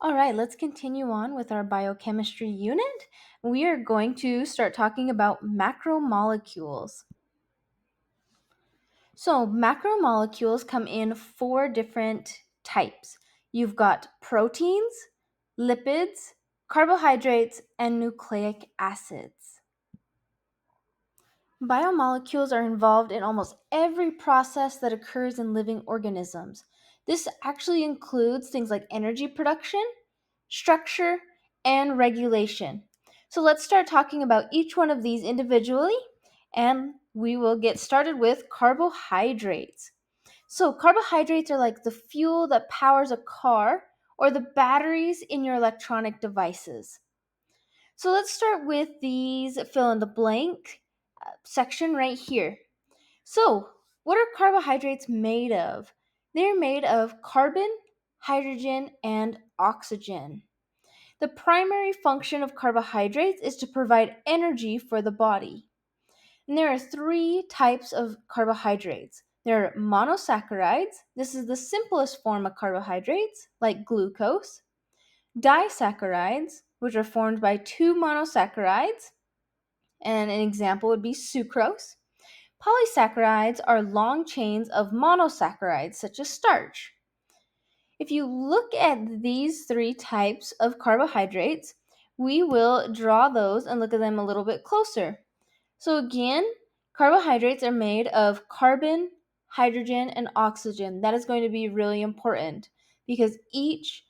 All right, let's continue on with our biochemistry unit. We are going to start talking about macromolecules. So, macromolecules come in four different types. You've got proteins, lipids, carbohydrates, and nucleic acids. Biomolecules are involved in almost every process that occurs in living organisms. This actually includes things like energy production, structure, and regulation. So let's start talking about each one of these individually, and we will get started with carbohydrates. So, carbohydrates are like the fuel that powers a car or the batteries in your electronic devices. So, let's start with these fill in the blank section right here. So, what are carbohydrates made of? They're made of carbon, hydrogen, and oxygen. The primary function of carbohydrates is to provide energy for the body. And there are three types of carbohydrates. There are monosaccharides. This is the simplest form of carbohydrates, like glucose. Disaccharides, which are formed by two monosaccharides, and an example would be sucrose. Polysaccharides are long chains of monosaccharides, such as starch. If you look at these three types of carbohydrates, we will draw those and look at them a little bit closer. So, again, carbohydrates are made of carbon, hydrogen, and oxygen. That is going to be really important because each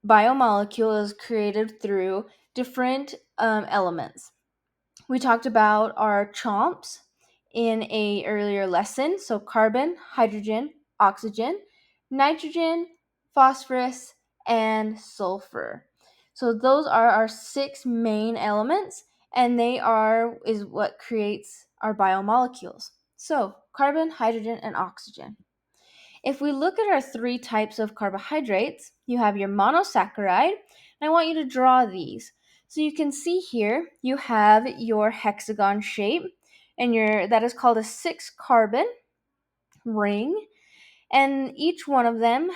biomolecule is created through different elements. We talked about our chomps in a earlier lesson. So carbon, hydrogen, oxygen, nitrogen, phosphorus, and sulfur. So those are our six main elements, and is what creates our biomolecules. So carbon, hydrogen, and oxygen. If we look at our three types of carbohydrates, you have your monosaccharide, and I want you to draw these. So you can see here, you have your hexagon shape, and that is called a 6-carbon ring, and each one of them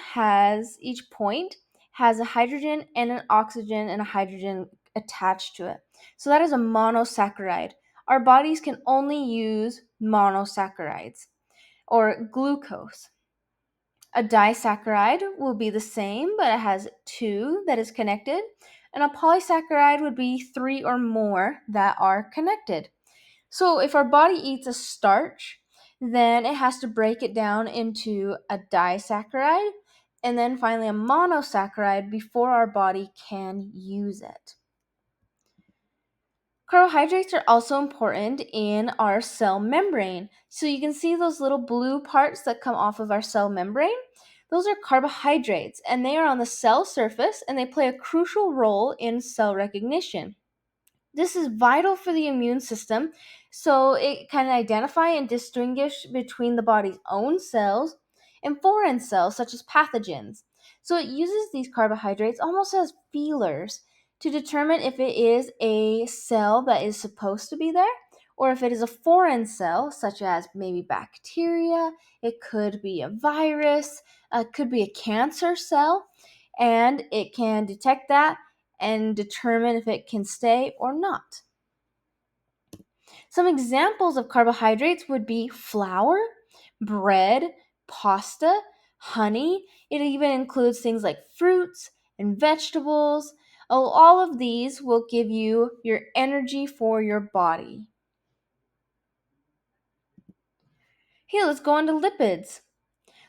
each point has a hydrogen and an oxygen and a hydrogen attached to it. So that is a monosaccharide. Our bodies can only use monosaccharides or glucose. A disaccharide will be the same, but it has two that is connected. And a polysaccharide would be three or more that are connected. So if our body eats a starch, then it has to break it down into a disaccharide and then finally a monosaccharide before our body can use it. Carbohydrates are also important in our cell membrane. So you can see those little blue parts that come off of our cell membrane. Those are carbohydrates, and they are on the cell surface and they play a crucial role in cell recognition. This is vital for the immune system, so it can identify and distinguish between the body's own cells and foreign cells, such as pathogens. So it uses these carbohydrates almost as feelers to determine if it is a cell that is supposed to be there or if it is a foreign cell, such as maybe bacteria, it could be a virus, it could be a cancer cell, and it can detect that and determine if it can stay or not. Some examples of carbohydrates would be flour, bread, pasta, honey. It even includes things like fruits and vegetables. All of these will give you your energy for your body. Here, let's go on to lipids.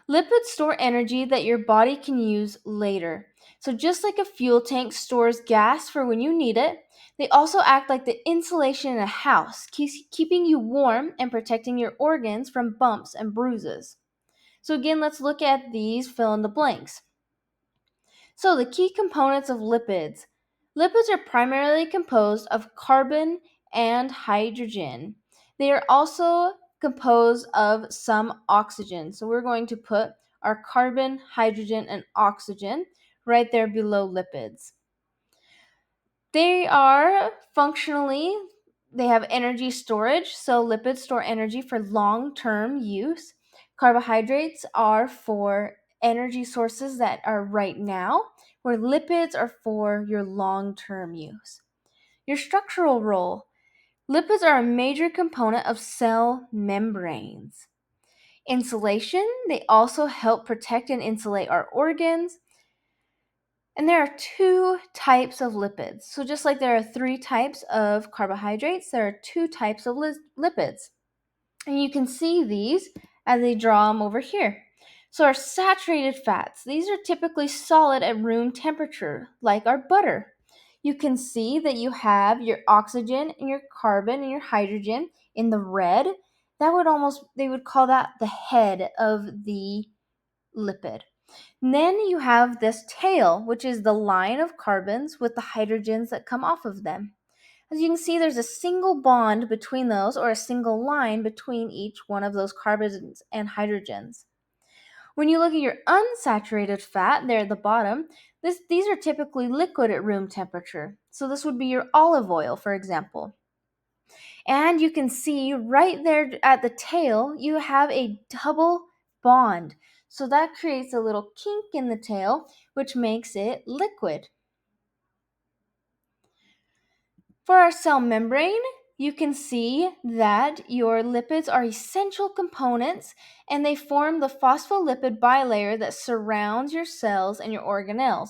Lipids store energy that your body can use later. So, just like a fuel tank stores gas for when you need it, they also act like the insulation in a house, keeping you warm and protecting your organs from bumps and bruises. So, again, let's look at these fill in the blanks. So, the key components of lipids. Lipids are primarily composed of carbon and hydrogen. They are also composed of some oxygen. So, we're going to put our carbon, hydrogen, and oxygen right there below lipids. They are functionally, they have energy storage. So, lipids store energy for long term use. Carbohydrates are for energy sources that are right now, where lipids are for your long-term use. Your structural role. Lipids are a major component of cell membranes. Insulation, they also help protect and insulate our organs. And there are two types of lipids. So just like there are three types of carbohydrates, there are two types of lipids. And you can see these as they draw them over here. So our saturated fats, these are typically solid at room temperature, like our butter. You can see that you have your oxygen and your carbon and your hydrogen in the red. They would call that the head of the lipid. And then you have this tail, which is the line of carbons with the hydrogens that come off of them. As you can see, there's a single bond between those, or a single line between each one of those carbons and hydrogens. When you look at your unsaturated fat there at the bottom, these are typically liquid at room temperature. So this would be your olive oil, for example. And you can see right there at the tail, you have a double bond. So that creates a little kink in the tail, which makes it liquid. For our cell membrane, you can see that your lipids are essential components and they form the phospholipid bilayer that surrounds your cells and your organelles.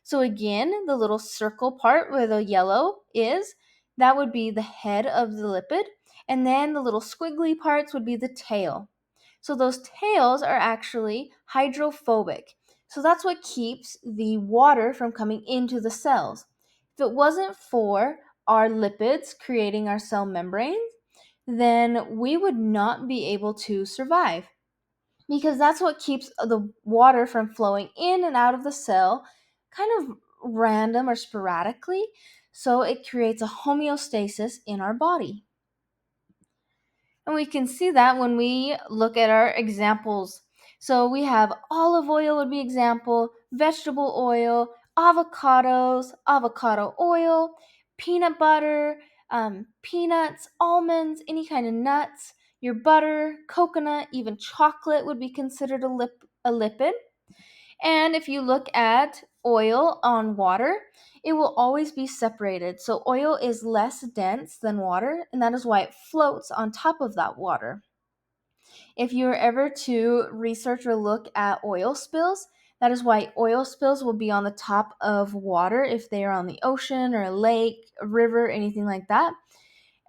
So again, the little circle part where the yellow is, that would be the head of the lipid, and then the little squiggly parts would be the tail. So those tails are actually hydrophobic. So that's what keeps the water from coming into the cells. If it wasn't for our lipids creating our cell membranes, then we would not be able to survive, because that's what keeps the water from flowing in and out of the cell kind of random or sporadically. So it creates a homeostasis in our body. And we can see that when we look at our examples. So we have olive oil would be example, vegetable oil, avocados, avocado oil, peanut butter, peanuts, almonds, any kind of nuts, your butter, coconut, even chocolate would be considered a lipid. And if you look at oil on water, it will always be separated. So oil is less dense than water, and that is why it floats on top of that water. If you were ever to research or look at oil spills, that is why oil spills will be on the top of water if they are on the ocean or a lake, a river, anything like that.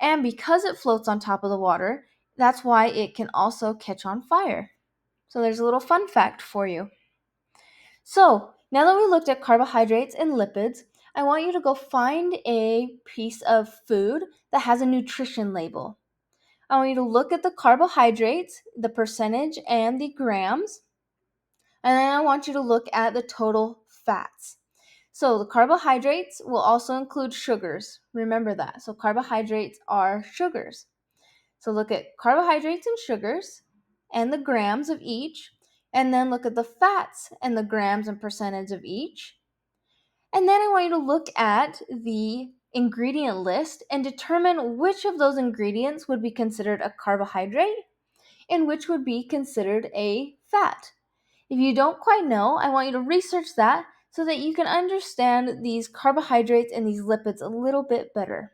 And because it floats on top of the water, that's why it can also catch on fire. So there's a little fun fact for you. So, now that we looked at carbohydrates and lipids, I want you to go find a piece of food that has a nutrition label. I want you to look at the carbohydrates, the percentage, and the grams. And then I want you to look at the total fats. So, the carbohydrates will also include sugars. Remember that. So, carbohydrates are sugars. So, look at carbohydrates and sugars and the grams of each. And then look at the fats and the grams and percentage of each. And then I want you to look at the ingredient list and determine which of those ingredients would be considered a carbohydrate and which would be considered a fat. If you don't quite know, I want you to research that so that you can understand these carbohydrates and these lipids a little bit better.